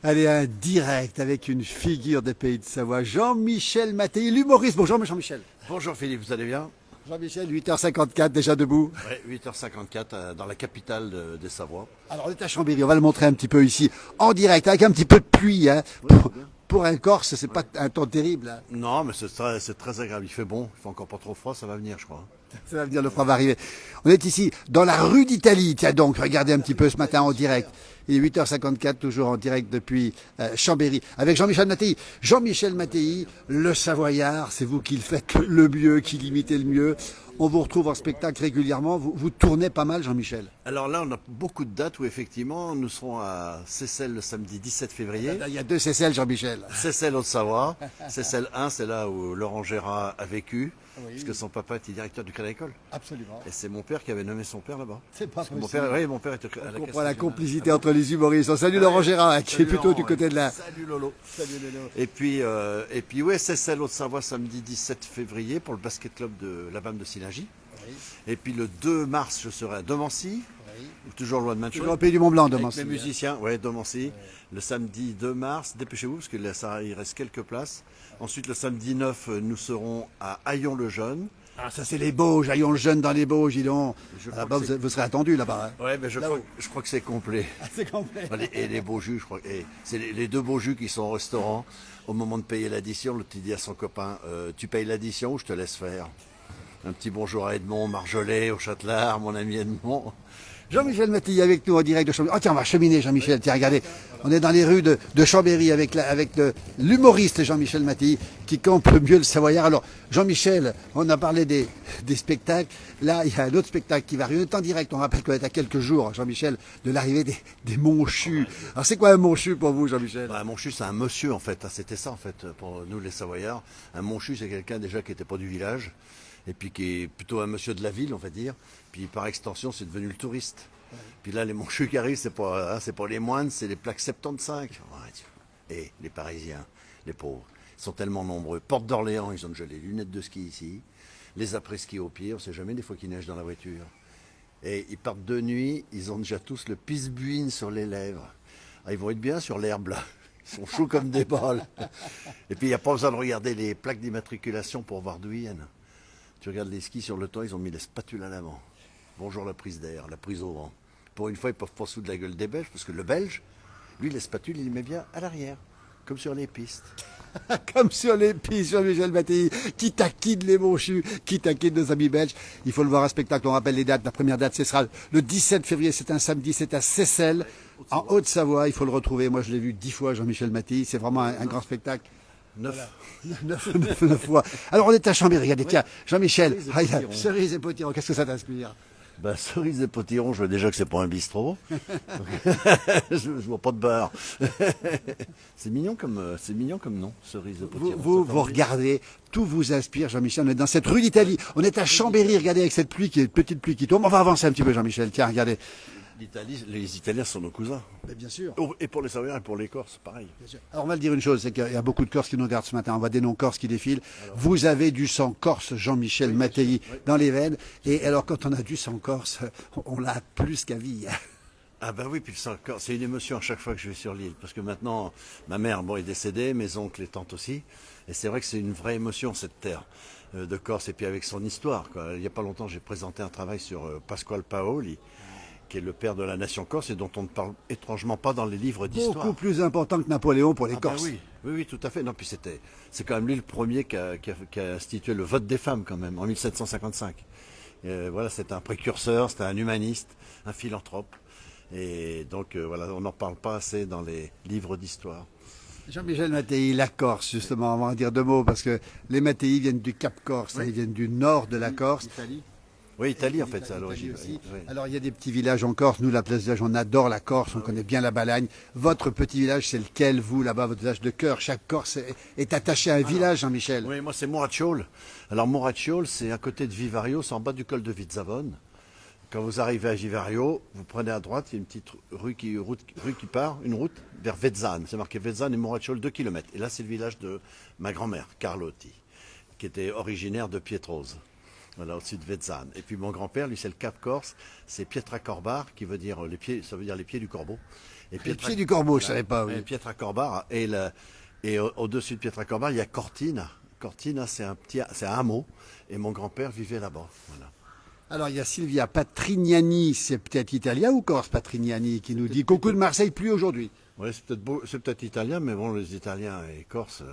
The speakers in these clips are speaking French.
Allez, un direct avec une figure des Pays de Savoie, Jean-Michel Mattei, l'humoriste. Bonjour Jean-Michel. Bonjour Philippe, vous allez bien? Jean-Michel, 8h54, déjà debout. Ouais, 8h54 dans la capitale des Savoies. Alors on est à Chambéry, on va le montrer un petit peu ici, en direct, avec un petit peu de pluie. Hein. Oui, Pour un Corse, c'est pas un temps terrible. Hein. Non, mais c'est très agréable. Il fait bon, il fait encore pas trop froid, ça va venir, je crois. Ça va venir, le froid va arriver. On est ici, dans la rue d'Italie. Tiens donc, regardez un petit peu ce matin en direct. Il est 8h54, toujours en direct depuis Chambéry, avec Jean-Michel Mattei. Jean-Michel Mattei, le Savoyard, c'est vous qui le faites le mieux, qui l'imitez le mieux. On vous retrouve en spectacle régulièrement. Vous tournez pas mal, Jean-Michel. Alors là, on a beaucoup de dates où effectivement, nous serons à Seyssel le samedi 17 février. Il y a deux Seyssel, Jean-Michel. Seyssel Haute-Savoie. Seyssel 1, c'est là où Laurent Gérard a vécu. Oui. Puisque son papa était directeur du Crédit Agricole. Absolument. Et c'est mon père qui avait nommé son père là-bas. C'est pas possible. Mon père était à la On comprend Caisse la régionale. complicité entre les humoristes. On salue Laurent Gérard, qui est Salut plutôt Laurent, du côté de la... Salut Lolo. Salut Lolo. Et puis ouais, Seyssel Haute-Savoie samedi 17 février pour le basket club de la BAM de Sillingy. Oui. Et puis le 2 mars, je serai à Domancy, Oui. toujours loin de Toujours Manchouet. au pays du Mont-Blanc, Avec demain. mes musiciens, ouais, Domancy. Le samedi 2 mars, dépêchez-vous parce que là, il reste quelques places. Ensuite, le samedi 9, nous serons à Haillon-le-Jeune. Ah, ça c'est les Bauges, ayons le jeune dans les Bauges, dis donc. Je crois Là-bas, que c'est- vous serez attendu là-bas. Hein. Ouais, mais je crois que c'est complet. C'est complet. Et les beaux jus, je crois. Et c'est les deux beaux jus qui sont au restaurant. Au moment de payer l'addition, l'autre il dit à son copain, tu payes l'addition ou je te laisse faire? Un petit bonjour à Edmond, Marjolais, au Châtelard, mon ami Edmond. Jean-Michel Mattei avec nous en direct de Chambéry. Oh tiens, on va cheminer Jean-Michel, tiens regardez. On est dans les rues de Chambéry avec l'humoriste Jean-Michel Mattei qui campe mieux le Savoyard. Alors Jean-Michel, on a parlé des spectacles. Là, il y a un autre spectacle qui va arriver. On est en direct, on rappelle qu'on est à quelques jours, Jean-Michel, de l'arrivée des Monchus. Alors c'est quoi un Monchu pour vous Jean-Michel? Un monchu, c'est un monsieur en fait. C'était ça en fait pour nous les Savoyards. Un monchu, c'est quelqu'un déjà qui n'était pas du village et puis qui est plutôt un monsieur de la ville, on va dire. Puis par extension, c'est devenu le touriste. Puis là, les monchus qui arrivent, c'est pas les moines, c'est les plaques 75. Ouais, et les Parisiens, les pauvres, ils sont tellement nombreux. Porte d'Orléans, ils ont déjà les lunettes de ski ici. Les après-ski au pied, on ne sait jamais des fois qu'il neige dans la voiture. Et ils partent de nuit, ils ont déjà tous le pisbuine sur les lèvres. Ah, ils vont être bien sur l'herbe là. Ils sont chauds comme des balles. Et puis il n'y a pas besoin de regarder les plaques d'immatriculation pour voir d'où ils viennent. Tu regardes les skis sur le toit, ils ont mis les spatules à l'avant. Bonjour la prise d'air, la prise au vent. Pour une fois, ils ne peuvent pas se foutre de la gueule des Belges, parce que le Belge, lui, les spatules, il les met bien à l'arrière, comme sur les pistes. Comme sur les pistes, Jean-Michel Mattei, qui taquine les Monchus, qui taquine nos amis belges. Il faut le voir un spectacle, on rappelle les dates. La première date, ce sera le 17 février, c'est un samedi, c'est à Seyssel, en Haute-Savoie. Il faut le retrouver. Moi, je l'ai vu 10 fois, Jean-Michel Mattei. C'est vraiment un grand spectacle. 9. Voilà. 9 fois. Alors, on est à Chambéry. Regardez, tiens, Jean-Michel, cerise et potiron, qu'est-ce que ça t'inspire? Bah, cerise et potiron, je vois déjà que c'est pas un bistrot. je vois pas de bar. C'est mignon comme nom, cerise et potiron. Vous regardez, tout vous inspire, Jean-Michel. On est dans cette rue d'Italie. On est à Chambéry, regardez, avec cette pluie, petite pluie qui tombe. On va avancer un petit peu, Jean-Michel. Tiens, regardez. Les Italiens sont nos cousins. Mais bien sûr. Et pour les Savoyards et pour les Corses, pareil. Alors on va le dire une chose, c'est qu'il y a beaucoup de Corses qui nous regardent ce matin. On voit des noms corses qui défilent. Vous avez du sang corse, Jean-Michel Mattei, dans les veines. Et alors quand on a du sang corse, on l'a plus qu'à vie. Ah bah oui, puis le sang corse, c'est une émotion à chaque fois que je vais sur l'île. Parce que maintenant, ma mère est décédée, mes oncles et tantes aussi. Et c'est vrai que c'est une vraie émotion, cette terre de Corse. Et puis avec son histoire, quoi. Il n'y a pas longtemps, j'ai présenté un travail sur Pasquale Paoli, qui est le père de la nation corse et dont on ne parle étrangement pas dans les livres d'histoire. Beaucoup plus important que Napoléon pour les Ah Corses. bah oui, tout à fait. Non, puis c'est quand même lui le premier qui a institué le vote des femmes quand même en 1755. Voilà, c'est un précurseur, c'est un humaniste, un philanthrope. Et donc voilà, on n'en parle pas assez dans les livres d'histoire. Jean-Michel Mattei, la Corse, justement, on va en dire deux mots, parce que les Mattei viennent du Cap Corse, ils viennent du nord de la Corse. Italie. Oui, Italie en fait, c'est à l'origine. Aussi. Oui. Alors il y a des petits villages en Corse, nous la place du village, on adore la Corse, on connaît bien la Balagne. Votre petit village, c'est lequel, vous, là-bas, votre village de cœur? Chaque Corse est attaché à un village, Jean-Michel. Oui, moi c'est Moracciole. Alors Moracciole, c'est à côté de Vivario, c'est en bas du col de Vizzavone. Quand vous arrivez à Vivario, vous prenez à droite, il y a une petite rue qui part, une route vers Vezzane. C'est marqué Vezzane et Moracciole, 2 km. Et là, c'est le village de ma grand-mère, Carlotti, qui était originaire de Pietrose. Voilà, au-dessus de Vezzane. Et puis mon grand-père, lui, c'est le Cap Corse, c'est Pietra Corbar, qui veut dire les pieds, ça veut dire les pieds du corbeau. Et Le pied du corbeau, je savais pas, oui. Pietra Corbar et au-dessus de Pietra Corbar, il y a Cortina. Cortina, c'est un hameau et mon grand-père vivait là-bas. Voilà. Alors, il y a Sylvia Patrignani, c'est peut-être italien ou corse, Patrignani, qui nous dit coucou de Marseille, plus aujourd'hui. Oui, c'est peut-être italien, mais bon, les Italiens et Corse,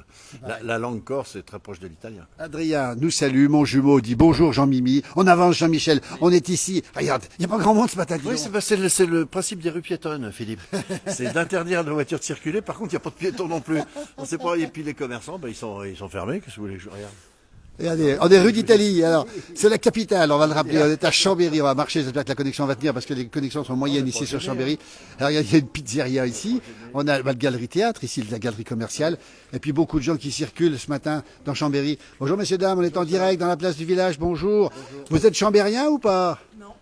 la langue corse est très proche de l'italien. Adrien nous salue, mon jumeau dit bonjour Jean-Mimi, on avance Jean-Michel, on est ici, regarde, il n'y a pas grand monde ce matin. Oui, c'est le principe des rues piétonnes, Philippe. C'est d'interdire la voiture de circuler, par contre, il n'y a pas de piétons non plus. On sait pas, et puis les commerçants, ils sont fermés, qu'est-ce que vous voulez que je regarde? Regardez, on est rue d'Italie, alors c'est la capitale, on va le rappeler, on est à Chambéry, on va marcher, j'espère que la connexion va tenir parce que les connexions sont moyennes ici sur Chambéry. Alors il y a une pizzeria ici, on a la galerie théâtre, ici la galerie commerciale, et puis beaucoup de gens qui circulent ce matin dans Chambéry. Bonjour messieurs, dames, on est en direct dans la place du village, bonjour. Vous êtes chambérien ou pas? Non.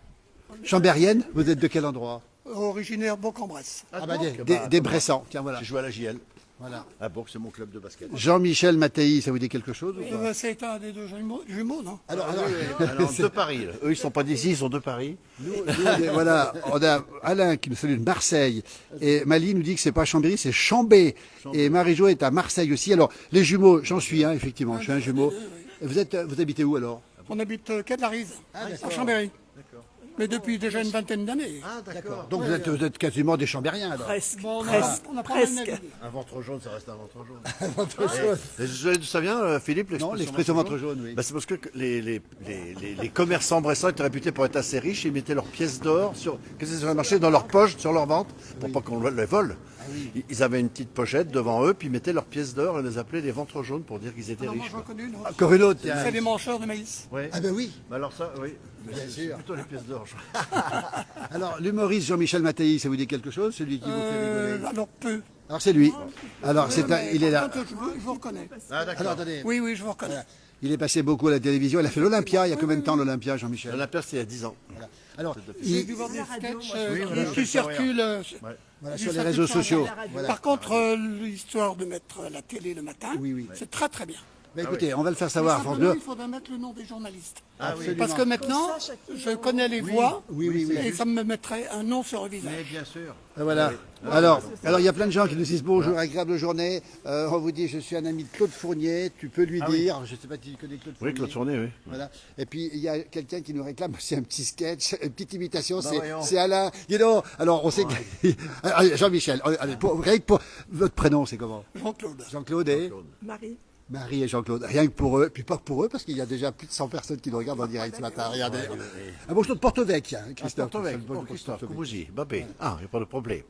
Chambérienne? Vous êtes de quel endroit? Originaire Bourg-en-Bresse. Des Bressans, tiens voilà. J'ai joué à la JL. Voilà. À Bourg, c'est mon club de basket. Jean-Michel Mattei, ça vous dit quelque chose ou pas? C'est un des deux jumeaux, non? Alors, Alors, de Paris. Là. Eux, ils sont pas d'ici, ils sont de Paris. voilà, on a Alain qui nous salue de Marseille et Mali nous dit que c'est pas Chambéry, c'est Chambé. Et Marie-Jo est à Marseille aussi. Alors les jumeaux, j'en suis un effectivement, je suis un jumeau. Et vous habitez où alors? On habite quai de la Rize, à Chambéry. Mais depuis déjà une vingtaine d'années. Ah, d'accord. Donc vous êtes quasiment des Chambériens alors. Presque, Bon, presque, on a pas mal presque. navigué. Un ventre jaune, ça reste un ventre jaune. Et vous savez d'où ça vient, Philippe, Non, l'expression ventre jaune, oui. C'est parce que les commerçants bressans étaient réputés pour être assez riches, ils mettaient leurs pièces d'or sur le marché, dans leur poche, sur leur ventre, pour pas qu'on les vole. Ils avaient une petite pochette devant eux, puis ils mettaient leurs pièces d'or et les appelaient les ventres jaunes pour dire qu'ils étaient Alors, moi, riches. j'en connais une autre. Encore une autre, tiens. C'est les mancheurs de maïs. Ouais. Ah ben oui. Mais alors ça, oui. Mais Bien c'est sûr. plutôt les pièces d'or. je crois. Alors l'humoriste Jean-Michel Mattei, ça vous dit quelque chose? Celui qui vous fait rigoler. Alors peu. Alors c'est lui. Alors il est Par là. contre, je vous reconnais. Ah, d'accord. Alors attendez. Oui, oui, je vous reconnais. Il est passé beaucoup à la télévision. Il a fait l'Olympia. Il y a combien de temps l'Olympia, Jean-Michel? On a percé il y a 10 ans. Alors, J'ai dû voir des sketchs voilà, qui circulent voilà, qui sur les circulent réseaux sociaux. Internet. Voilà. Par contre, l'histoire de mettre la télé le matin, Oui, oui. c'est très très bien. Bah, écoutez, on va le faire Mais savoir à France simplement, 2. il faudrait mettre le nom des journalistes. Absolument. Parce que maintenant, je connais les voix Oui. et ça me mettrait un nom sur le visage. bien sûr. Voilà. Alors, il y a plein de gens qui nous disent bonjour, agréable journée. On vous dit, je suis un ami de Claude Fournier. Tu peux lui dire, je ne sais pas si tu connais Claude Fournier. Oui, Claude Fournier, oui. Voilà. Et puis il y a quelqu'un qui nous réclame, c'est un petit sketch, une petite imitation, voyons. c'est Alain. Dis donc, alors on sait que Allez, Jean-Michel. Allez, rien que pour votre prénom, c'est comment? Jean-Claude. Jean-Claude et Marie. Marie et Jean-Claude. Rien que pour eux, puis pas que pour eux, parce qu'il y a déjà plus de 100 personnes qui nous regardent en direct ce matin. Regardez. Un bonjour de Porto-Vecchia, Christophe. Christophe, Courvoisier, Babé. Ah, il n'y a pas de problème.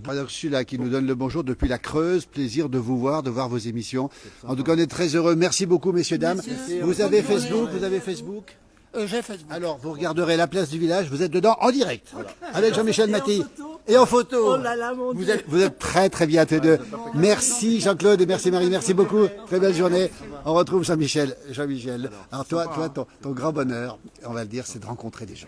Alors celui-là qui nous donne le bonjour depuis la Creuse, plaisir de vous voir, de voir vos émissions. En tout cas, on est très heureux. Merci beaucoup, messieurs, dames. Vous avez Facebook, J'ai Facebook. Alors, vous regarderez la place du village, vous êtes dedans en direct, avec Jean-Michel Mattei. Et en photo. Oh là là, mon vous Dieu. êtes très très bien tous les deux. Merci Jean-Claude et merci Marie, merci beaucoup. Très belle journée. On retrouve Jean-Michel. Jean-Michel. Alors toi, ton grand bonheur, on va le dire, c'est de rencontrer des gens.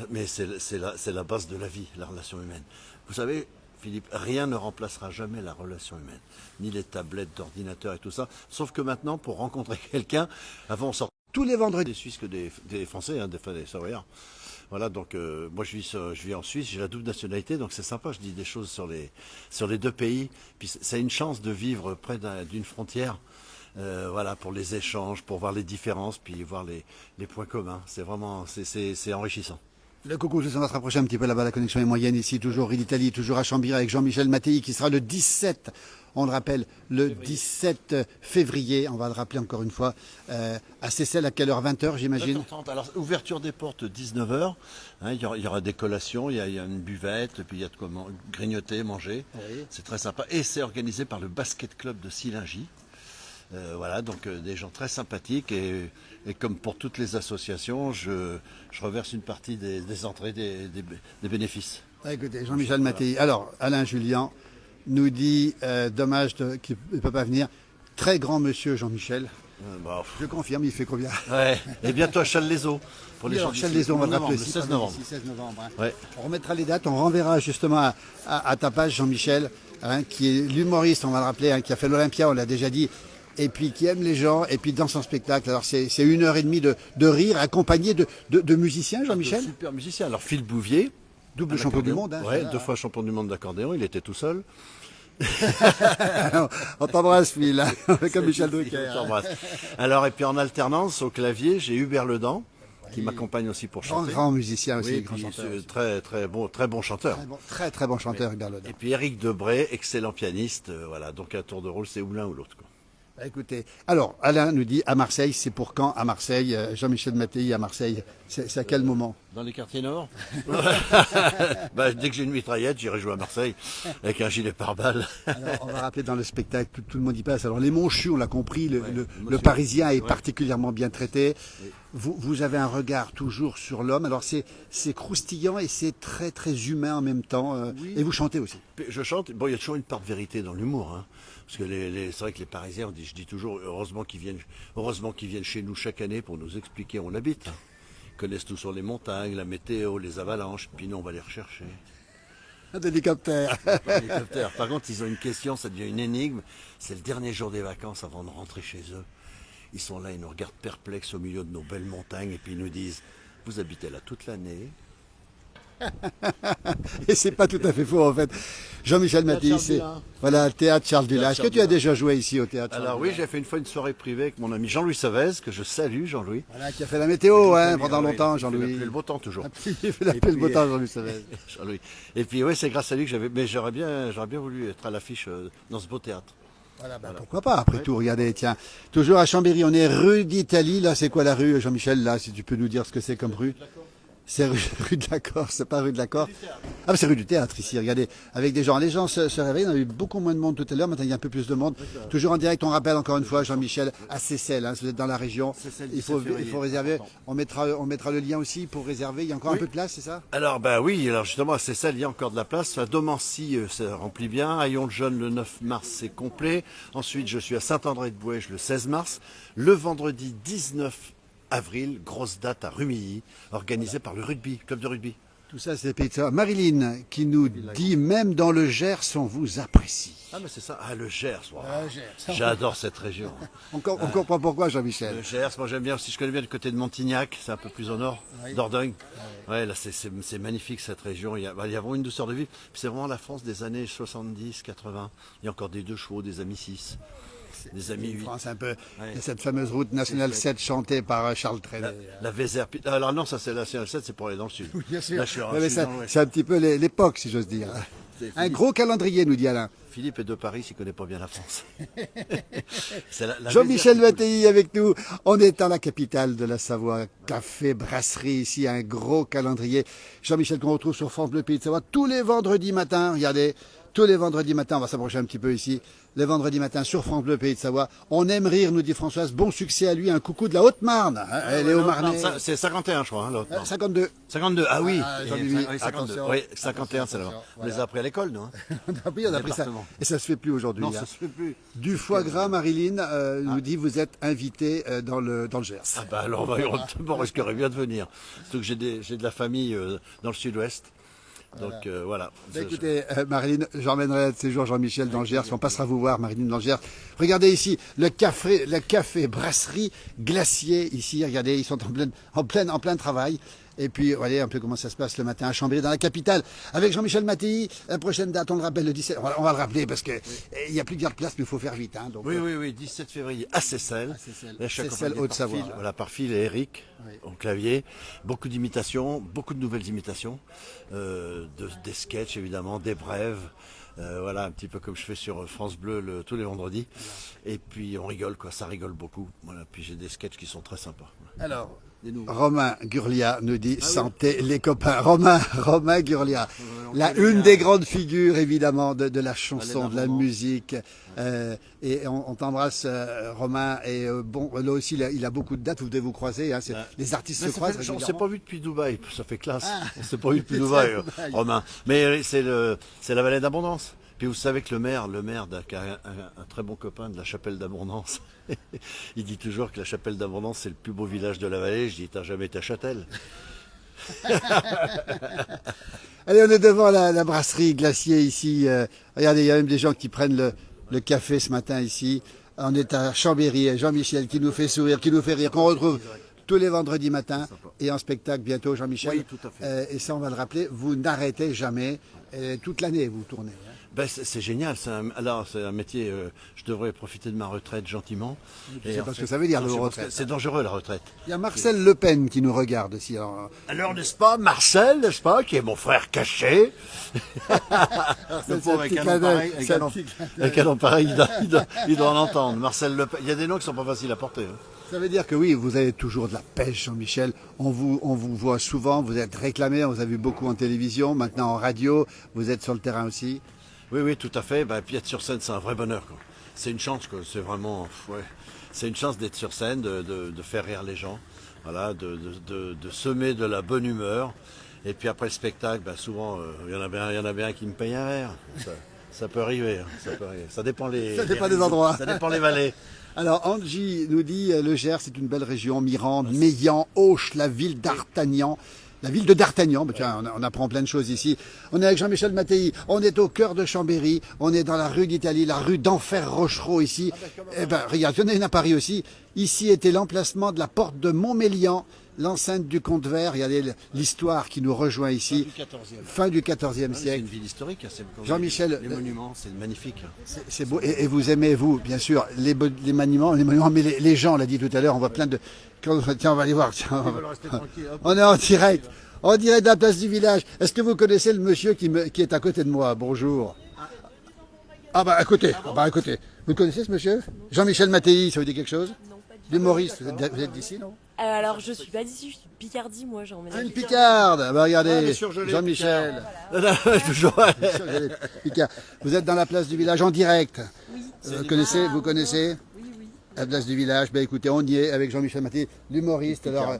Mais c'est la base de la vie, la relation humaine. Vous savez, Philippe, rien ne remplacera jamais la relation humaine, ni les tablettes d'ordinateur et tout ça. Sauf que maintenant, pour rencontrer quelqu'un, avant on sortait Tous les vendredis. des Suisses que des Français, des Savoyards. Voilà, donc moi je vis en Suisse, j'ai la double nationalité, donc c'est sympa, je dis des choses sur les deux pays. Puis c'est une chance de vivre près d'une frontière, voilà, pour les échanges, pour voir les différences, puis voir les points communs. C'est vraiment, c'est enrichissant. Le coucou, on va se rapprocher un petit peu là-bas, la connexion est moyenne ici, toujours rue d'Italie, toujours à Chambéry avec Jean-Michel Mattei qui sera le 17, on le rappelle, le 17 février, on va le rappeler encore une fois, à Seyssel à quelle heure? 20h j'imagine? 20h30. Alors, ouverture des portes 19h, hein, il y aura des collations, il y a une buvette, puis il y a de quoi grignoter, manger, Oui. c'est très sympa. Et c'est organisé par le basket club de Silingy. Voilà, donc des gens très sympathiques et comme pour toutes les associations, je reverse une partie des entrées, des bénéfices. Ah, écoutez, Jean-Michel Mattei. Alors, Alain Julien nous dit, dommage qu'il ne peut pas venir, très grand monsieur Jean-Michel. Je confirme, il fait combien? Ouais. Et bientôt à Challes-les-Eaux. Pour les gens d'ici. Challes-les-Eaux, on va le rappeler le aussi, 16 novembre. le 16 novembre. Hein. Ouais. On remettra les dates, on renverra justement à ta page Jean-Michel, hein, qui est l'humoriste, on va le rappeler, hein, qui a fait l'Olympia, on l'a déjà dit, et puis qui aime les gens, et puis dans son spectacle. Alors c'est 1h30 de rire, accompagné de musiciens, Jean-Michel. Super musicien. Alors Phil Bouvier, Double champion du monde. Hein, ouais, 2 fois champion du monde d'accordéon, il était tout seul. On t'embrasse, Phil, hein, comme Michel Drucker. On t'embrasse. Alors, et puis en alternance, au clavier, j'ai Hubert Ledan, qui m'accompagne aussi pour chanter. Grand musicien aussi, Oui, grand puis chanteur. très bon chanteur. Très bon chanteur, Hubert Ledan. Et puis Éric Debré, excellent pianiste. Voilà, donc un tour de rôle, c'est ou l'un ou l'autre, quoi. Bah, écoutez, alors Alain nous dit à Marseille, c'est pour quand à Marseille? Jean-Michel Mattei à Marseille, c'est à quel moment? Dans les quartiers nord. Bah, dès que j'ai une mitraillette, j'irai jouer à Marseille avec un gilet pare-balles. Alors, on va rappeler dans le spectacle, tout le monde y passe. Alors les Monchus, on l'a compris, le monsieur. Parisien est Ouais. particulièrement bien traité. Oui. Vous avez un regard toujours sur l'homme. Alors c'est croustillant et c'est très humain en même temps. Oui. Et vous chantez aussi. Je chante. Bon, il y a toujours une part de vérité dans l'humour, hein, parce que c'est vrai que les Parisiens, je dis toujours, heureusement qu'ils viennent chez nous chaque année pour nous expliquer où on habite. Ils connaissent tout sur les montagnes, la météo, les avalanches. Puis nous, on va les rechercher. Un hélicoptère. Hélicoptère. Par contre, ils ont une question, ça devient une énigme. C'est le dernier jour des vacances avant de rentrer chez eux. Ils sont là, ils nous regardent perplexes au milieu de nos belles montagnes et puis ils nous disent, vous habitez là toute l'année. Et c'est pas tout à fait faux en fait. Jean-Michel Mattei, Charles c'est Dullin. voilà le théâtre Charles Dullin. Est-ce que Charles tu as Dullin. déjà joué ici au théâtre Charles Alors oui, j'ai fait une fois une soirée privée avec mon ami Jean-Louis Savez, que je salue, Jean-Louis. Voilà, qui a fait la météo Avec pendant oui, longtemps, il fait Jean-Louis. la pluie, le beau temps toujours. Il fait la Et pluie, le beau puis, temps, Jean-Louis Savez. Jean-Louis. Et puis oui, c'est grâce à lui que j'avais. Mais j'aurais bien voulu être à l'affiche dans ce beau théâtre. Voilà, pourquoi pas, après tout, regardez, tiens, toujours à Chambéry, on est rue d'Italie, là, c'est quoi la rue, Jean-Michel, là, si tu peux nous dire ce que c'est comme rue? C'est rue de la Corse, c'est pas rue de la Corse. Ah, mais c'est rue du théâtre ici, regardez, avec des gens. Les gens se réveillent, on a eu beaucoup moins de monde tout à l'heure, maintenant il y a un peu plus de monde. Toujours en direct, on rappelle encore une fois, Jean-Michel, à Seyssel, hein, si vous êtes dans la région, Seyssel, il faut 17 février, réserver. important. On mettra le lien aussi pour réserver, il y a encore un Oui. peu de place, c'est ça? Alors ben oui, alors justement c'est ça, il y a encore de la place. À Domancy, ça remplit bien. À Yon-le-Jeune le 9 mars, c'est complet. Ensuite, je suis à Saint-André-de-Bouèges le 16 mars. Le vendredi 19 avril, grosse date à Rumilly, organisée par le rugby, club de rugby. Tout ça, c'est pizza. Marilyn, qui nous dit, même dans le Gers, on vous apprécie. Ah mais c'est ça, ah le Gers, wow. Gers. J'adore cette région. On comprend pourquoi, Jean-Michel. Le Gers, moi j'aime bien aussi, je connais bien le côté de Montignac, c'est un peu plus au nord, Dordogne. Ouais, là c'est magnifique cette région, il y a vraiment une douceur de vie. Puis c'est vraiment la France des années 70, 80. Il y a encore des 2 chevaux, des amis 6, des amis 8. France un peu. Ouais. Il y a cette fameuse route nationale 7 chantée par Charles Trenet. La Vézère. Alors non, ça c'est la nationale 7, c'est pour aller dans le sud. Bien sûr. Là, je suis Ouais, mais dans l'ouest. c'est un petit peu l'époque, si j'ose dire. C'est Un Philippe. gros calendrier, nous dit Alain. Philippe est de Paris, il connaît pas bien la France. C'est la Jean-Michel Vézère qui Mattei avec nous. On est dans la capitale de la Savoie. Café, brasserie, ici, un gros calendrier. Jean-Michel qu'on retrouve sur France Bleu Pays de Savoie tous les vendredis matins. Regardez, tous les vendredis matins, on va s'approcher un petit peu ici. Les vendredis matins sur France Bleu Pays de Savoie. On aime rire, nous dit Françoise. Bon succès à lui. Un coucou de la Haute-Marne. Hein, elle est au Marnais. C'est 51, je crois. Hein, l'autre, non. 52. 52, ah oui. Ah, Et Jean-Louis, oui, 52. attention. Oui, 51, c'est là. Attention, On les a appris à l'école, nous. Hein. Oui, on a pris ça. Département. Et ça se fait plus aujourd'hui. Non, hein. ça se fait plus. Du foie gras, Marilyn nous dit vous êtes invité dans le Gers. Ah bah alors, on risquerait bien de venir. Surtout que j'ai de la famille dans le sud-ouest. Donc voilà. Bah, écoutez, Marilyn, j'emmènerai un de ces jours Jean-Michel dans le Gers. On passera vous voir, Marilyn, dans le Gers. Regardez ici, le café brasserie glacier ici. Regardez, ils sont en plein travail. Et puis, voyez un peu comment ça se passe le matin à Chambéry, dans la capitale, avec Jean-Michel Mattei. La prochaine date, on le rappelle, le 17. On va le rappeler parce que il y a plusieurs places, mais il faut faire vite. Hein, donc, Oui, 17 février à Seyssel. Là, je suis Seyssel, accompagné Haute-Savoie. par Phil, voilà, par Phil et Eric au clavier. Beaucoup d'imitations, beaucoup de nouvelles imitations, des sketchs évidemment, des brèves. Voilà, un petit peu comme je fais sur France Bleu tous les vendredis. Et puis on rigole, quoi, ça rigole beaucoup. Voilà, puis j'ai des sketchs qui sont très sympas. Alors, Des nouveaux. Romain Gurlia nous dit santé les copains. Romain Gurlia, Gurlia. une des grandes figures évidemment de la chanson, Alain de la Abondance. musique. Et on t'embrasse Romain. Et bon, là aussi il a beaucoup de dates. Vous devez vous croiser. Hein, les artistes Mais se croisent. on s'est régulièrement. pas vu depuis Dubaï, ça fait classe. On s'est pas vu depuis C'est Dubaï, ça, Dubaï. Romain. Mais c'est la vallée d'Abondance. Puis vous savez que le maire qui a un très bon copain de la chapelle d'Abondance, il dit toujours que la chapelle d'Abondance c'est le plus beau village de la vallée. Je dis, t'as jamais été à Châtel? Allez, on est devant la brasserie Glacier ici. Regardez, il y a même des gens qui prennent le café ce matin ici. On est à Chambéry. Jean-Michel qui nous fait sourire, qui nous fait rire, qu'on retrouve tous les vendredis matins Sympa. et en spectacle bientôt, Jean-Michel. Oui, tout à fait. Et ça, on va le rappeler, vous n'arrêtez jamais. Toute l'année, vous tournez. Hein. Ben, c'est génial, alors c'est un métier, je devrais profiter de ma retraite gentiment. C'est en pas ce fait- que ça veut dire, non, le je pense retraite. que c'est dangereux la retraite. Il y a Marcel Le Pen qui nous regarde aussi. Alors n'est-ce pas Marcel, n'est-ce pas, qui est mon frère caché. Le pauvre avec un nom pareil, avec un nom pareil, il doit en entendre. Marcel Le Pen, il y a des noms qui sont pas faciles à porter. Hein. Ça veut dire que oui, vous avez toujours de la pêche, Jean-Michel. On vous voit souvent, vous êtes réclamé, on vous a vu beaucoup en télévision, maintenant en radio, vous êtes sur le terrain aussi. Oui, oui, tout à fait. Ben, puis être sur scène, c'est un vrai bonheur. Quoi. C'est une chance, quoi. C'est vraiment, ouais. C'est une chance d'être sur scène, de faire rire les gens, voilà, de semer de la bonne humeur. Et puis après le spectacle, ben, souvent, il y en a bien qui me paye un verre. Ça peut arriver, hein, ça peut arriver. Ça dépend des endroits. Ça dépend les vallées. Alors Angie nous dit, le Gers c'est une belle région, Mirande, Meillan, Auch, la ville d'Artagnan. La ville de D'Artagnan, ben tiens, on apprend plein de choses ici. On est avec Jean-Michel Mattei, on est au cœur de Chambéry, on est dans la rue d'Italie, la rue d'Enfer Rochereau ici. Eh ben, regarde, il y en a une à Paris aussi. Ici était l'emplacement de la porte de Montmélian, l'enceinte du Comte Vert. Regardez l'histoire qui nous rejoint ici. Fin du XIVe C'est siècle. une ville historique. Hein, Jean-Michel, les monuments, c'est magnifique. Hein. C'est beau. Et vous aimez, vous, bien sûr, les monuments, mais les gens, on l'a dit tout à l'heure, on voit plein de... Tiens, on va aller voir. Tiens, on est en direct. En direct de la place du village. Est-ce que vous connaissez le monsieur qui est à côté de moi? Bonjour. Ah bah à côté. Ah bah à côté. Vous connaissez ce monsieur? Jean-Michel Mattei, ça vous dit quelque chose? Non, pas du tout. L'humoriste. Vous êtes d'ici, non? Alors, je suis pas d'ici, je suis de Picardie, moi, j'ai emménagé. Ah, une Picarde. Ah bah regardez, bien sûr, je l'ai, Jean-Michel. Toujours. Picard. Vous êtes dans la place du village en direct. Oui. Vous connaissez? Oui, oui. À la place du village, ben écoutez, on y est avec Jean-Michel Mattei, l'humoriste. Alors,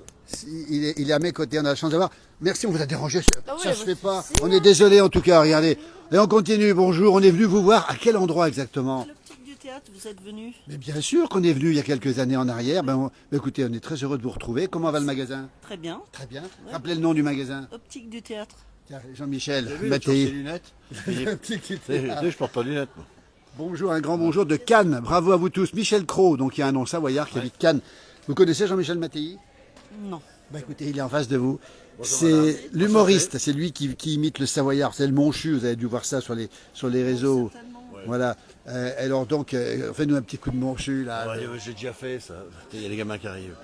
il est à mes côtés, on a la chance d'avoir. Merci, on vous a dérangé, ça se fait pas. On est désolé en tout cas, regardez. Et on continue, bonjour, on est venu vous voir. À quel endroit exactement? L'optique du théâtre, vous êtes venu. Mais bien sûr qu'on est venu il y a quelques années en arrière. Écoutez, on est très heureux de vous retrouver. Comment va le magasin? Très bien. Très bien. Rappelez le nom du magasin. Optique du théâtre. Tiens, Jean-Michel Ses Mattei. lunettes. Je porte pas de lunettes. Moi. Bonjour, un grand bonjour de Cannes. Bravo à vous tous. Michel Cros, donc il y a un nom savoyard qui habite Cannes. Vous connaissez Jean-Michel Mattei? Non. Bah écoutez, il est en face de vous. C'est l'humoriste, c'est lui qui imite le Savoyard. C'est le Monchu, vous avez dû voir ça sur les réseaux. Voilà. Alors donc, faites-nous un petit coup de Monchu là. Ouais, j'ai déjà fait ça. Il y a les gamins qui arrivent.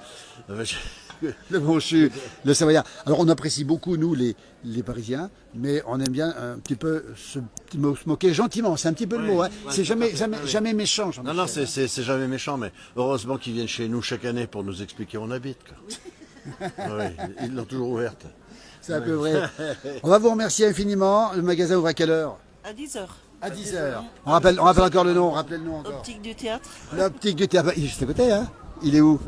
Le Monchu, le Savoyard. Alors on apprécie beaucoup, nous, les Parisiens, mais on aime bien un petit peu se moquer gentiment. C'est un petit peu le mot. Hein. C'est jamais méchant. Non, non, c'est jamais méchant, mais heureusement qu'ils viennent chez nous chaque année pour nous expliquer où on habite. Quoi. Oui, ils l'ont toujours ouverte. C'est un peu vrai. On va vous remercier infiniment. Le magasin ouvre à quelle heure? À 10h. À 10h. On rappelle encore le nom. Rappelez le nom encore. Optique du théâtre. L'optique du théâtre. Il est juste à côté, hein? Il est où?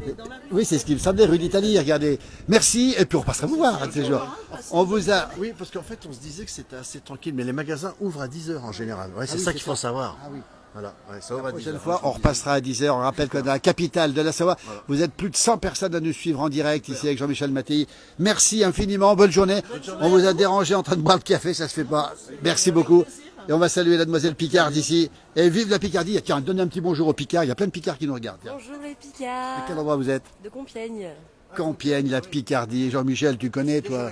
Oui, c'est ce qui me semblait, rue d'Italie. Regardez. Merci. Et puis on repassera vous voir un de ces jours. On vous a. Oui, parce qu'en fait, on se disait que c'était assez tranquille, mais les magasins ouvrent à 10h en général. Ouais, c'est ça qu'il faut savoir. Ah oui. Voilà, ouais, ça ouvre à La 10h. prochaine fois, on repassera à 10h. On rappelle que dans la capitale de la Savoie, vous êtes plus de 100 personnes à nous suivre en direct ici avec Jean-Michel Mattei. Merci infiniment. Bonne journée. On vous a dérangé en train de boire le café, ça se fait pas. Merci beaucoup. Et on va saluer la demoiselle Picard ici. Et vive la Picardie. Tiens, donnez un petit bonjour aux Picards. Il y a plein de Picards qui nous regardent. Tiens. Bonjour les À Picards. quel endroit vous êtes? De Compiègne. Compiègne, la Picardie. Jean-Michel, tu connais, toi?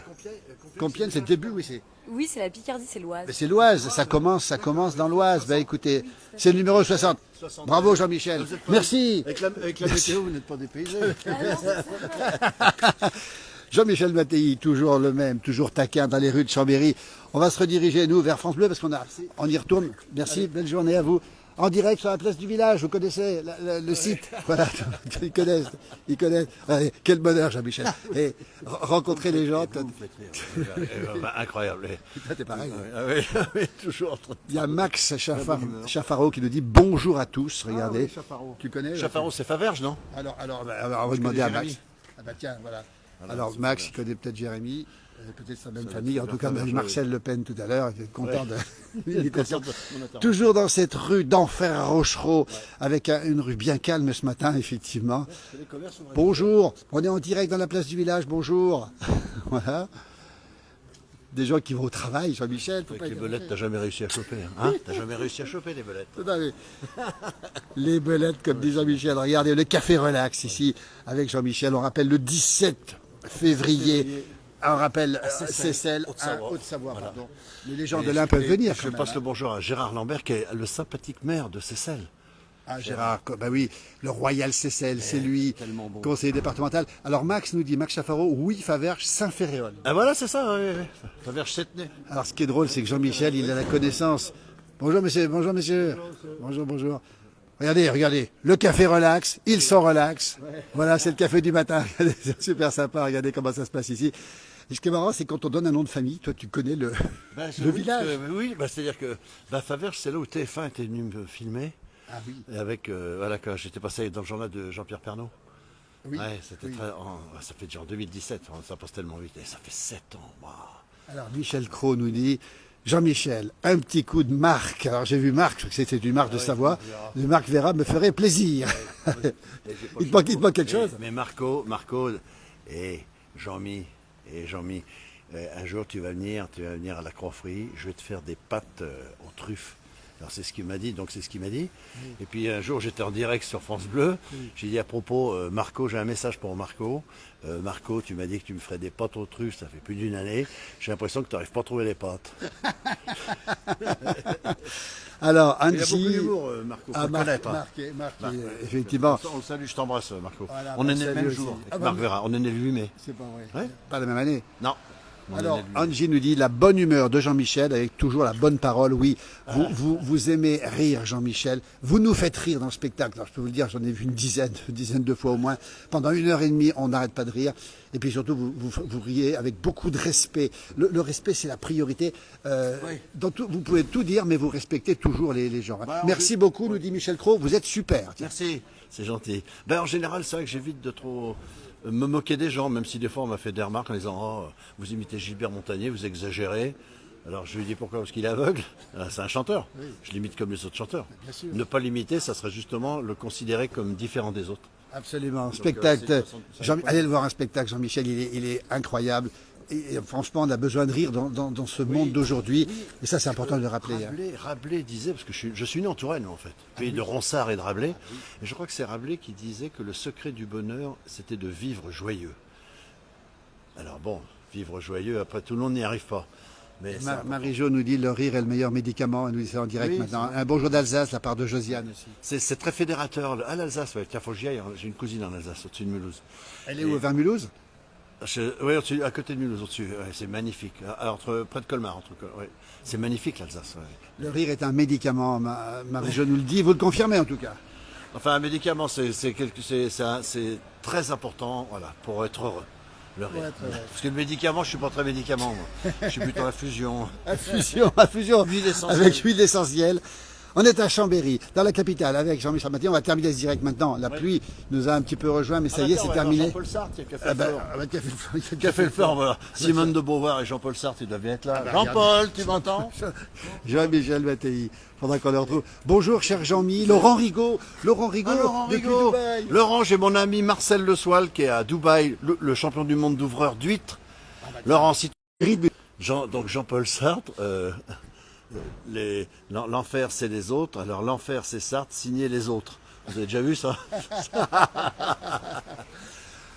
Compiègne, c'est le début, oui, c'est. Oui, c'est la Picardie, c'est l'Oise. Mais c'est l'Oise, ça commence dans l'Oise. Ben écoutez, c'est le numéro 60. Bravo Jean-Michel. Merci. Avec la météo, vous n'êtes pas dépaysé. Jean-Michel Mattei, toujours le même, toujours taquin dans les rues de Chambéry. On va se rediriger, nous, vers France Bleu, parce on y retourne. Merci, belle journée à vous. En direct sur la place du village, vous connaissez le site. Voilà, ils connaissent. Allez, quel bonheur, Jean-Michel. Et rencontrer les gens. Incroyable. Toi, t'es pareil. Oui, toujours. Il y a Max Chaffaro qui nous dit bonjour à tous. Regardez. Tu connais Chaffaro, c'est Faverges, non? Alors, on va demander à Max. Jérémy. Ah bah tiens, voilà. Alors Max, il connaît peut-être Jérémy, peut-être sa même famille. En tout cas, Marcel Le Pen tout à l'heure, il est content de l'imitation. Toujours dans cette rue d'Enfer à Rochereau, avec une rue bien calme ce matin, effectivement. Bonjour, on est en direct dans la place du village, bonjour. Voilà. des gens qui vont au travail, Jean-Michel. Faut Avec pas les être- belettes, t'as jamais réussi à choper. Hein, t'as jamais réussi à choper les belettes. Tout à fait. Les belettes, comme dit Jean-Michel. Regardez, le café relax ici, avec Jean-Michel. On rappelle le 17 février. On rappelle Seyssel, Haute-Savoie. Haute-Savoie, Voilà. pardon. Mais les gens Et de l'Ain peuvent venir. Je quand même, passe hein. le bonjour à Gérard Lambert, qui est le sympathique maire de Seyssel. Ah, Gérard, bah oui, le Royal Seyssel, c'est lui, tellement bon. conseiller départemental. Alors Max nous dit, Max Chaffaro, oui, Faverges, Saint-Ferréol. Ah voilà, c'est ça, oui, oui. Faverges Septenay. Alors ce qui est drôle, c'est que Jean-Michel, il a la connaissance. Bonjour monsieur, bonjour monsieur. Bonjour, bonjour. Regardez, regardez, le café relax, ils sont relax. Voilà, c'est le café du matin. C'est super sympa, regardez comment ça se passe ici. Et ce qui est marrant, c'est quand on donne un nom de famille, toi tu connais le, Ben, le village. Oui, ben, c'est-à-dire que Faverges, c'est là où TF1 était venu me filmer. Ah oui. Et avec, voilà, quand j'étais passé dans le journal de Jean-Pierre Pernaut. Oui. Ouais, c'était Oui. ça fait déjà en 2017, ça passe tellement vite. Et ça fait 7 ans, waouh. Alors Michel Cros nous dit, Jean-Michel, un petit coup de marque. Alors j'ai vu Marc, je crois que c'était une marque de Savoie. De Marc Vera me ferait plaisir. Il te manque quelque chose. Mais Marco, et Jean-Mi, un jour tu vas venir à la Croix-Frie, je vais te faire des pâtes aux truffes. Alors c'est ce qu'il m'a dit, donc c'est ce qu'il m'a dit. Et puis un jour j'étais en direct sur France Bleu, j'ai dit à propos, Marco, j'ai un message pour Marco. Marco, tu m'as dit que tu me ferais des pâtes aux truffes, ça fait plus d'une année. J'ai l'impression que tu n'arrives pas à trouver les pâtes. Alors Il a beaucoup Angie, d'humour, Marco, faut le connaître. Hein. Marc, effectivement. On le salue, je t'embrasse, Marco. Voilà, on est né le salut même aussi. jour, Ah, avec Marc bah, Vera, on est né le 8 mai. C'est pas vrai. Ouais. Pas la même année. Non. on est Alors, né le 8 mai. Angie nous dit la bonne humeur de Jean-Michel avec toujours la bonne parole. Oui, vous aimez rire, Jean-Michel. Vous nous faites rire dans le spectacle. Alors, je peux vous le dire, j'en ai vu une dizaine de fois au moins. Pendant 1h30, on n'arrête pas de rire. Et puis surtout, vous riez avec beaucoup de respect. Le respect, c'est la priorité. Dans tout, vous pouvez tout dire, mais vous respectez toujours les gens. Bah, Merci beaucoup, nous dit Michel Cros. Vous êtes super. Tiens. Merci, c'est gentil. Ben, en général, c'est vrai que j'évite de trop me moquer des gens, même si des fois on m'a fait des remarques en disant oh, vous imitez Gilbert Montagnier, vous exagérez. Alors je lui dis pourquoi? Parce qu'il est aveugle. C'est un chanteur. Je l'imite comme les autres chanteurs. sûr. Ne pas l'imiter, ça serait justement le considérer comme différent des autres. Absolument. c'est Spectacle. une façon de- Allez le voir un spectacle, Jean-Michel, il est incroyable. Et franchement, on a besoin de rire dans ce monde d'aujourd'hui. Et ça, c'est important de le rappeler. Hein. Rabelais disait, parce que je suis né en Touraine en fait, pays de Ronsard et de Rabelais, et je crois que c'est Rabelais qui disait que le secret du bonheur, c'était de vivre joyeux. Alors bon, vivre joyeux, après tout le monde n'y arrive pas. Mais c'est important. Marie-Jo nous dit le rire est le meilleur médicament. Elle nous dit ça en direct Oui, maintenant. Un bonjour d'Alsace, de la part de Josiane aussi. C'est très fédérateur. À l'Alsace, ouais. Tiens, faut que j'y aille. J'ai une cousine en Alsace, au-dessus de Mulhouse. Elle est où, vers Mulhouse? Oui, à côté de Mulhouse, au-dessus. Ouais, c'est magnifique. Près de Colmar, ouais. C'est magnifique l'Alsace. Ouais. Le rire est un médicament, Marie-Jo nous le dit. Vous le confirmez en tout cas. Enfin, un médicament, c'est très important, voilà, pour être heureux. Le rire. Parce que le médicament, je suis pas très médicament, moi. Je suis plutôt infusion. Infusion Huile essentielle. avec huile essentielle. On est à Chambéry, dans la capitale, avec Jean-Michel Mathieu. On va terminer ce direct maintenant. La pluie nous a un petit peu rejoint, mais ça y est, c'est terminé. Jean-Paul Sartre, il y a Ah ben, qui a fait le fort, voilà. Simone de Beauvoir et Jean-Paul Sartre, ils doivent bien être là. Jean-Paul, tu m'entends? Jean-Michel Mattei, faudra qu'on le retrouve. Bonjour, cher Jean-Mi. Laurent Rigaud. Laurent Rigaud, Laurent depuis Rigaud. Dubaï. Laurent, j'ai mon ami Marcel Le Soil qui est à Dubaï, le champion du monde d'ouvreur d'huîtres. Laurent, si donc Jean-Paul Sartre, l'enfer c'est les autres, alors l'enfer c'est Sartre, signer les autres. Vous avez déjà vu ça?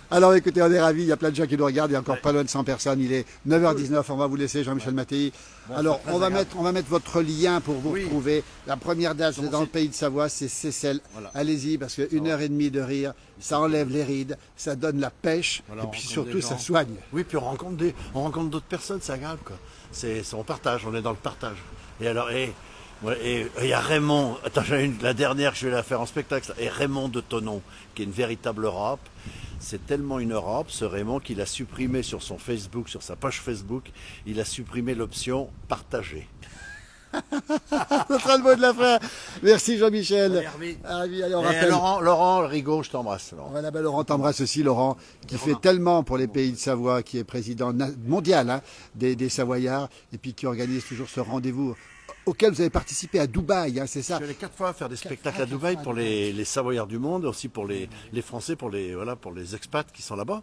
Alors écoutez, on est ravis, il y a plein de gens qui nous regardent, il y a encore pas loin de 100 personnes, il est 9h19, on va vous laisser Jean-Michel Mattei. Alors on va mettre votre lien pour vous retrouver. La première date, c'est dans le pays de Savoie, c'est Seyssel. Voilà. Allez-y, parce que 1h30 de rire, ça enlève les rides, ça donne la pêche, Voilà, et on puis rencontre surtout des ça gens. soigne. Oui, puis on rencontre d'autres personnes, c'est agréable quoi. On partage, on est dans le partage. Et alors, et il y a Raymond, attends, la dernière que je vais la faire en spectacle, et Raymond de Thonon, qui est une véritable Europe. C'est tellement une Europe, ce Raymond, qu'il a supprimé sur son Facebook, sur sa page Facebook, il a supprimé l'option partager. Ce sera le mot de la fin. Merci Jean-Michel. Allez, Allez, on Et rappelle. Laurent Rigaud, je t'embrasse. Laurent. Voilà, ben, Laurent t'embrasse aussi, Laurent, qui fait tellement pour les pays de Savoie, qui est président mondial hein, des Savoyards, et puis qui organise toujours ce rendez-vous auquel vous avez participé à Dubaï, hein, c'est ça? Je suis allé 4 fois faire des spectacles à Dubaï pour les Savoyards du monde, aussi pour les Français, pour les expats qui sont là-bas.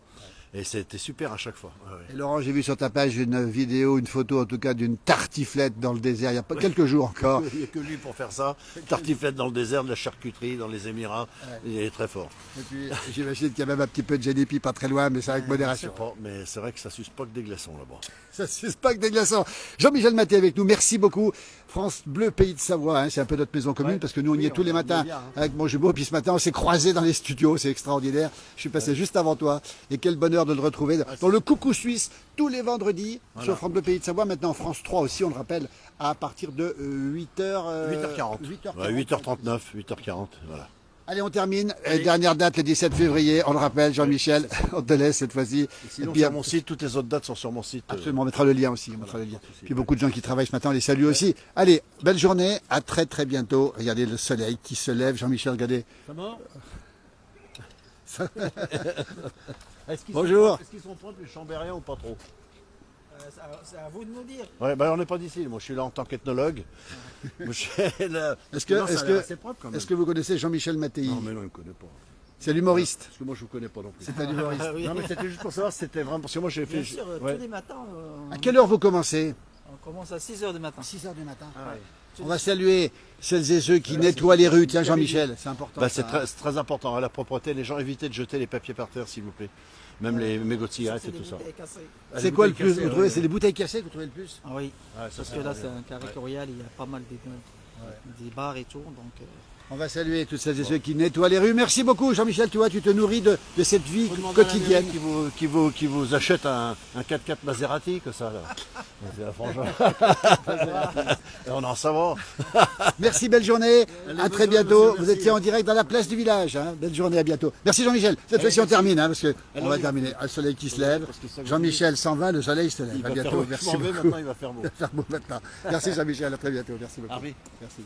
Et c'était super à chaque fois. Ouais, ouais. Et Laurent, j'ai vu sur ta page une vidéo, une photo en tout cas d'une tartiflette dans le désert, il y a pas quelques jours encore. Il n'y a que lui pour faire ça. Tartiflette dans le désert, de la charcuterie dans les Émirats. Il est très fort. Et puis j'imagine qu'il y a même un petit peu de génépi pas très loin, mais c'est avec Je modération. sais pas, mais c'est vrai que ça suce pas que des glaçons là-bas. Ça suce pas que des glaçons. Jean-Michel Maté avec nous, merci beaucoup. France Bleu, Pays de Savoie, hein, c'est un peu notre maison commune parce que nous on y est tous les matins avec mon jumeau. Puis ce matin on s'est croisés dans les studios, c'est extraordinaire. Je suis passé juste avant toi et quel bonheur de le retrouver dans le Coucou Suisse tous les vendredis sur France Bleu, Pays de Savoie. Maintenant France 3 aussi, on le rappelle, à partir de 8h. 8h40. 8h39, 8h40, voilà. Allez, on termine. Dernière date, le 17 février. On le rappelle, Jean-Michel, on te laisse cette fois-ci. Sinon, Et puis, sur mon site, toutes les autres dates sont sur mon site. absolument, on mettra le lien aussi. On mettra le lien. Puis beaucoup de gens qui travaillent ce matin, on les salue aussi. Allez, belle journée. À très très bientôt. Regardez le soleil qui se lève. Jean-Michel, regardez. Bonjour. Est-ce qu'ils sont propres les Chambériens ou pas trop? C'est à vous de nous dire. Ouais, on n'est pas d'ici. Moi, je suis là en tant qu'ethnologue. Est-ce que vous connaissez Jean-Michel Mattei? Non, mais non, il ne me connaît pas. C'est l'humoriste. Parce que moi, je ne vous connais pas non plus. C'est un humoriste. Ah oui. Non, mais c'était juste pour savoir si c'était vraiment. Parce que moi, j'ai fait. Bien sûr, Ouais. tous les matins, À quelle heure vous commencez? On commence à 6h du matin. 6h du matin. Ah, ouais. On va saluer celles et ceux qui nettoient les rues. Tiens, Jean-Michel, c'est important. Bah, ça, c'est très important. La propreté, les gens, évitez de jeter les papiers par terre, s'il vous plaît. Même les mégots de cigarettes et tout ça. C'est quoi le plus? Vous trouvez, c'est les bouteilles cassées que vous trouvez le plus? Ah oui, Ouais, ça, parce que là c'est un carré cordial, il y a pas mal des bars et tout. Donc, On va saluer toutes celles et ceux qui nettoient les rues. Merci beaucoup, Jean-Michel. Tu vois, tu te nourris de cette vie quotidienne. Qui vous achète un 4x4 Maserati, que ça, là. C'est la franchement. Et on en savoir. Merci, belle journée. À très bientôt. Vous étiez en direct dans la place du village. Hein. Belle journée, à bientôt. Merci, Jean-Michel. Cette fois-ci, on termine, hein, parce que on va terminer. Le soleil qui se lève. Jean-Michel s'en va, le soleil se lève. À bientôt. Merci beaucoup. Maintenant, il va faire beau. Il va faire beau maintenant. Merci, Jean-Michel. À très bientôt. Merci beaucoup. Harvey. Merci.